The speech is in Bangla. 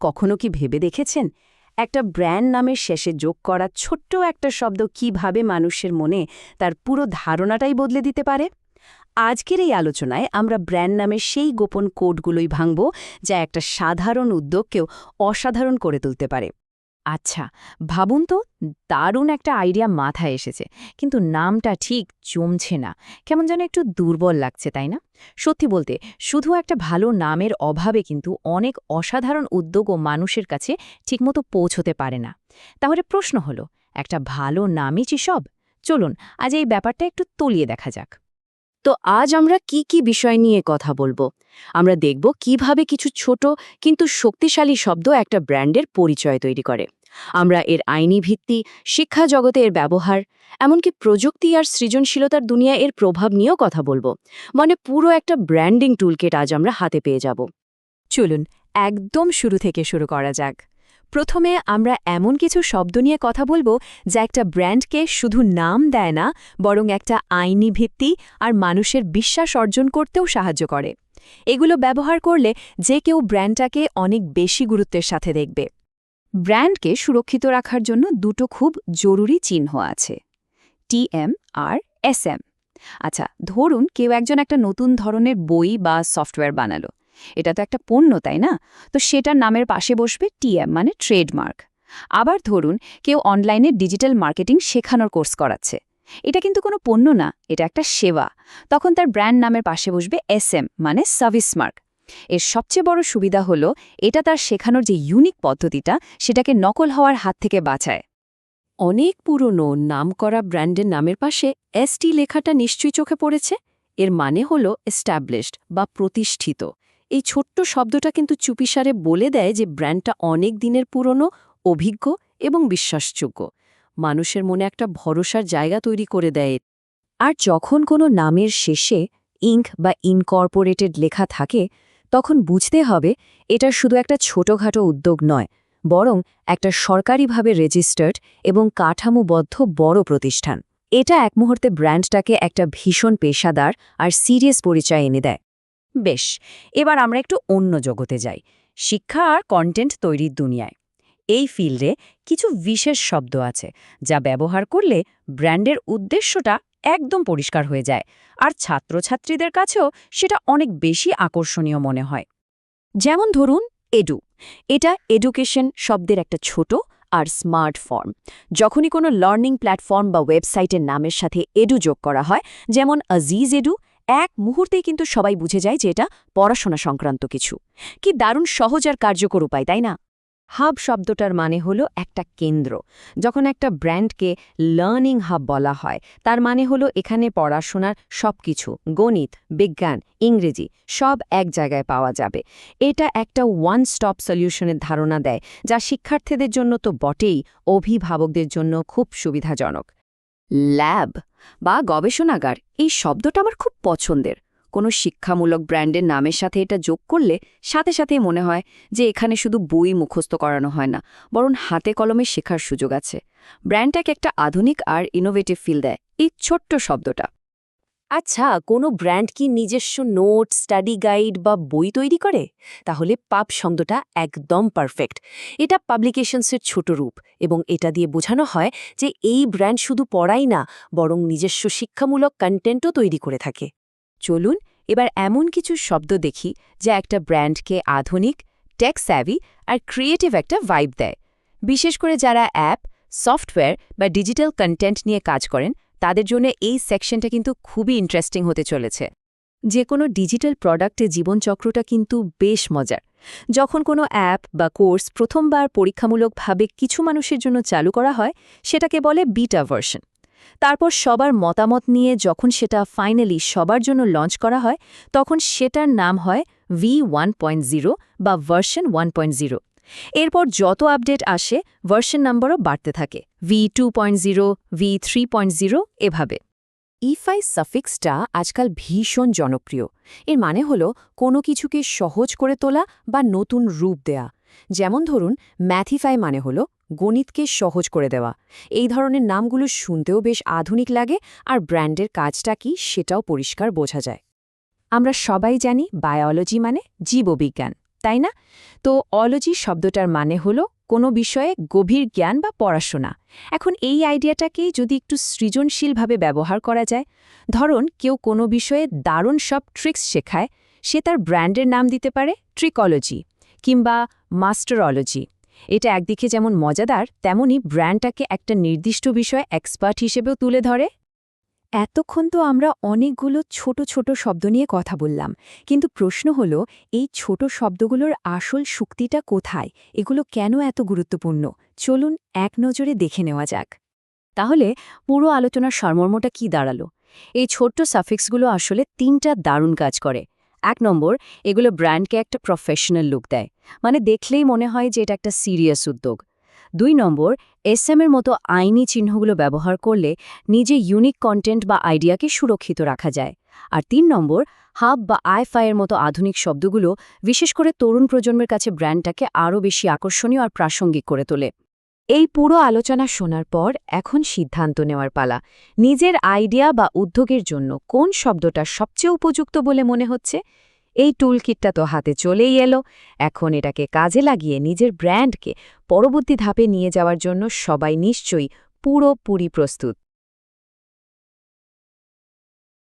কখনো কি ভেবে দেখেছেন একটা ব্র্যান্ড নামের শেষে যোগ করা ছোট্ট একটা শব্দ কিভাবে মানুষের মনে তার পুরো ধারণাটাই বদলে দিতে পারে? আজকের এই আলোচনায় আমরা ব্র্যান্ড নামের সেই গোপন কোডগুলোই ভাঙব, যা একটা সাধারণ উদ্যোগকেও অসাধারণ করে তুলতে পারে। আচ্ছা, ভাবুন তো, দারুণ একটা আইডিয়া মাথায় এসেছে, কিন্তু নামটা ঠিক জমছে না। কেমন যেন একটু দুর্বল লাগছে, তাই না? সত্যি বলতে, শুধু একটা ভালো নামের অভাবে কিন্তু অনেক অসাধারণ উদ্যোগও মানুষের কাছে ঠিকমতো পৌঁছতে পারে না। তাহলে প্রশ্ন হলো, একটা ভালো নামই কি সব? চলুন আজ এই ব্যাপারটা একটু তলিয়ে দেখা যাক। তো আজ আমরা কি কি বিষয় নিয়ে কথা বলবো? আমরা দেখব কিভাবে কিছু ছোট কিন্তু শক্তিশালী শব্দ একটা ব্র্যান্ডের পরিচয় তৈরি করে। আমরা এর আইনি ভিত্তি, শিক্ষা জগতে এর ব্যবহার, এমনকি প্রযুক্তি আর সৃজনশীলতার দুনিয়ায় এর প্রভাব নিয়েও কথা বলবো। মানে পুরো একটা ব্র্যান্ডিং টুলকিট আজ আমরা হাতে পেয়ে যাব। চলুন একদম শুরু থেকে শুরু করা যাক। প্রথমে আমরা এমন কিছু শব্দ নিয়ে কথা বলবো যা একটা ব্র্যান্ডকে শুধু নাম দেয় না, বরং একটা আইনি ভিত্তি আর মানুষের বিশ্বাস অর্জন করতেও সাহায্য করে। এগুলো ব্যবহার করলে যে কেউ ব্র্যান্ডটাকে অনেক বেশি গুরুত্বের সাথে দেখবে। ব্র্যান্ডকে সুরক্ষিত রাখার জন্য দুটো খুব জরুরি চিহ্ন আছে, টিএম আর এসএম। আচ্ছা, ধরুন কেউ একজন একটা নতুন ধরনের বই বা সফটওয়্যার বানালো। এটা তো একটা পণ্য, তাই না? তো সেটার নামের পাশে বসবে টিএম, মানে ট্রেডমার্ক। আবার ধরুন কেউ অনলাইনে ডিজিটাল মার্কেটিং শেখানোর কোর্স করাচ্ছে। এটা কিন্তু কোনো পণ্য না, এটা একটা সেবা। তখন তার ব্র্যান্ড নামের পাশে বসবে এসএম, মানে সার্ভিস মার্ক। এর সবচেয়ে বড় সুবিধা হলো এটা তার শেখানোর যে ইউনিক পদ্ধতিটা, সেটাকে নকল হওয়ার হাত থেকে বাঁচায়। অনেক পুরনো নামকরা ব্র্যান্ডের নামের পাশে এসটি লেখাটা নিশ্চয়ই চোখে পড়েছে। এর মানে হলো এস্টাবলিশড বা প্রতিষ্ঠিত। এই ছোট্ট শব্দটা কিন্তু চুপিসারে বলে দেয় যে ব্র্যান্ডটা অনেক দিনের পুরনো, অভিজ্ঞ এবং বিশ্বাসযোগ্য। মানুষের মনে একটা ভরসার জায়গা তৈরি করে দেয়। আর যখন কোনো নামের শেষে ইঙ্ক বা ইনকর্পোরেটেড লেখা থাকে, তখন বুঝতে হবে এটা শুধু একটা ছোটখাটো উদ্যোগ নয়, বরং একটা সরকারিভাবে রেজিস্টার্ড এবং কাঠামোবদ্ধ বড় প্রতিষ্ঠান। এটা এক মুহূর্তে ব্র্যান্ডটাকে একটা ভীষণ পেশাদার আর সিরিয়াস পরিচয় এনে দেয়। বেশ, এবার আমরা একটু অন্য জগতে যাই, শিক্ষা আর কন্টেন্ট তৈরির দুনিয়ায়। এই ফিল্ডে কিছু বিশেষ শব্দ আছে যা ব্যবহার করলে ব্র্যান্ডের উদ্দেশ্যটা একদম পরিষ্কার হয়ে যায়, আর ছাত্রছাত্রীদের কাছেও সেটা অনেক বেশি আকর্ষণীয় মনে হয়। যেমন ধরুন এডু। এটা এডুকেশন শব্দের একটা ছোট আর স্মার্ট ফর্ম। যখনই কোনো লার্নিং প্ল্যাটফর্ম বা ওয়েবসাইটের নামের সাথে এডু যোগ করা হয়, যেমন আজিজ এডু, এক মুহূর্তেই কিন্তু সবাই বুঝে যায় যে এটা পড়াশোনা সংক্রান্ত কিছু। কি দারুণ সহজ আর কার্যকর উপায়, তাই না? হাব শব্দটার মানে হলো একটা কেন্দ্র। যখন একটা ব্র্যান্ডকে লার্নিং হাব বলা হয়, তার মানে হলো এখানে পড়াশোনার সবকিছু, গণিত, বিজ্ঞান, ইংরেজি সব এক জায়গায় পাওয়া যাবে। এটা একটা ওয়ান স্টপ সলিউশনের ধারণা দেয়, যা শিক্ষার্থীদের জন্য তো বটেই, অভিভাবকদের জন্য খুব সুবিধাজনক। ল্যাব বা গবেষণাগার, এই শব্দটা আমার খুব পছন্দের। কোনো শিক্ষামূলক ব্র্যান্ডের নামের সাথে এটা যোগ করলে সাথে সাথেই মনে হয় যে এখানে শুধু বই মুখস্থ করানো হয় না, বরং হাতে কলমে শেখার সুযোগ আছে। ব্র্যান্ডটাকে একটা আধুনিক আর ইনোভেটিভ ফিল দেয় এই ছোট্ট শব্দটা। আচ্ছা, কোনো ব্র্যান্ড কি নিজস্ব নোট, স্টাডি গাইড বা বই তৈরি করে? তাহলে পাব শব্দটা একদম পারফেক্ট। এটা পাবলিকেশনসের ছোট রূপ, এবং এটা দিয়ে বোঝানো হয় যে এই ব্র্যান্ড শুধু পড়াই না, বরং নিজস্ব শিক্ষামূলক কন্টেন্টও তৈরি করে থাকে। চলুন এবার এমন কিছু শব্দ দেখি যা একটা ব্র্যান্ডকে আধুনিক, টেক স্যাভি আর ক্রিয়েটিভ একটা ভাইব দেয়। বিশেষ করে যারা অ্যাপ, সফটওয়্যার বা ডিজিটাল কন্টেন্ট নিয়ে কাজ করেন, তাদের জন্য এই সেকশনটা কিন্তু খুবই ইন্টারেস্টিং হতে চলেছে। যে কোনো ডিজিটাল প্রোডাক্টে জীবনচক্রটা কিন্তু বেশ মজার। যখন কোনো অ্যাপ বা কোর্স প্রথমবার পরীক্ষামূলকভাবে কিছু মানুষের জন্য চালু করা হয়, সেটাকে বলে বিটা ভার্সন। তারপর সবার মতামত নিয়ে যখন সেটা ফাইনালি সবার জন্য লঞ্চ করা হয়, তখন সেটার নাম হয় V1.0 বা ভার্সন 1.0। এরপর যত আপডেট আসে, ভার্সন নাম্বারও বাড়তে থাকে, V2.0, V3.0 এভাবে। ইফাই সাফিক্সটা আজকাল ভীষণ জনপ্রিয়। এর মানে হলো কোনো কিছুকে সহজ করে তোলা বা নতুন রূপ দেয়া। যেমন ধরুন ম্যাথিফাই মানে হলো গণিতকে সহজ করে দেওয়া। এই ধরনের নামগুলো শুনতেও বেশ আধুনিক লাগে, আর ব্র্যান্ডের কাজটা কি সেটাও পরিষ্কার বোঝা যায়। আমরা সবাই জানি বায়োলজি মানে জীববিজ্ঞান, তাই না? তো অলজি শব্দটার মানে হলো কোনো বিষয়ে গভীর জ্ঞান বা পড়াশোনা। এখন এই আইডিয়াটাকেই যদি একটু সৃজনশীলভাবে ব্যবহার করা যায়, ধরুন কেউ কোনো বিষয়ে দারুণ সব ট্রিক্স শেখায়, সে তার ব্র্যান্ডের নাম দিতে পারে ট্রিকোলজি কিংবা মাস্টারোলজি। এটা একদিকে যেমন মজাদার, তেমনি ব্র্যান্ডটাকে একটা নির্দিষ্ট বিষয়ে এক্সপার্ট হিসেবেও তুলে ধরে। এতক্ষণ তো আমরা অনেকগুলো ছোট ছোট শব্দ নিয়ে কথা বললাম, কিন্তু প্রশ্ন হলো এই ছোট শব্দগুলোর আসল শক্তিটা কোথায়? এগুলো কেন এত গুরুত্বপূর্ণ? চলুন এক নজরে দেখে নেওয়া যাক। তাহলে পুরো আলোচনার সারমর্মটা কি দাঁড়ালো? এই ছোট্ট সাফিক্সগুলো আসলে ৩টা দারুণ কাজ করে। ১ নম্বর, এগুলো ব্র্যান্ডকে একটা প্রফেশনাল লুক দেয়, মানে দেখলেই মনে হয় যে এটা একটা সিরিয়াস উদ্যোগ। ২ নম্বর, এসএমের মতো আইনি চিহ্নগুলো ব্যবহার করলে নিজে ইউনিক কন্টেন্ট বা আইডিয়াকে সুরক্ষিত রাখা যায়। আর ৩ নম্বর, হাব বা আইফাইয়ের মতো আধুনিক শব্দগুলো বিশেষ করে তরুণ প্রজন্মের কাছে ব্র্যান্ডটাকে আরও বেশি আকর্ষণীয় আর প্রাসঙ্গিক করে তোলে। এই পুরো আলোচনা শোনার পর এখন সিদ্ধান্ত নেওয়ার পালা। নিজের আইডিয়া বা উদ্যোগের জন্য কোন শব্দটা সবচেয়ে উপযুক্ত বলে মনে হচ্ছে? এই টুলকিটটা তো হাতে চলেই এলো। এখন এটাকে কাজে লাগিয়ে নিজের ব্র্যান্ডকে পরবর্তী ধাপে নিয়ে যাওয়ার জন্য সবাই নিশ্চয়ই পুরোপুরি প্রস্তুত।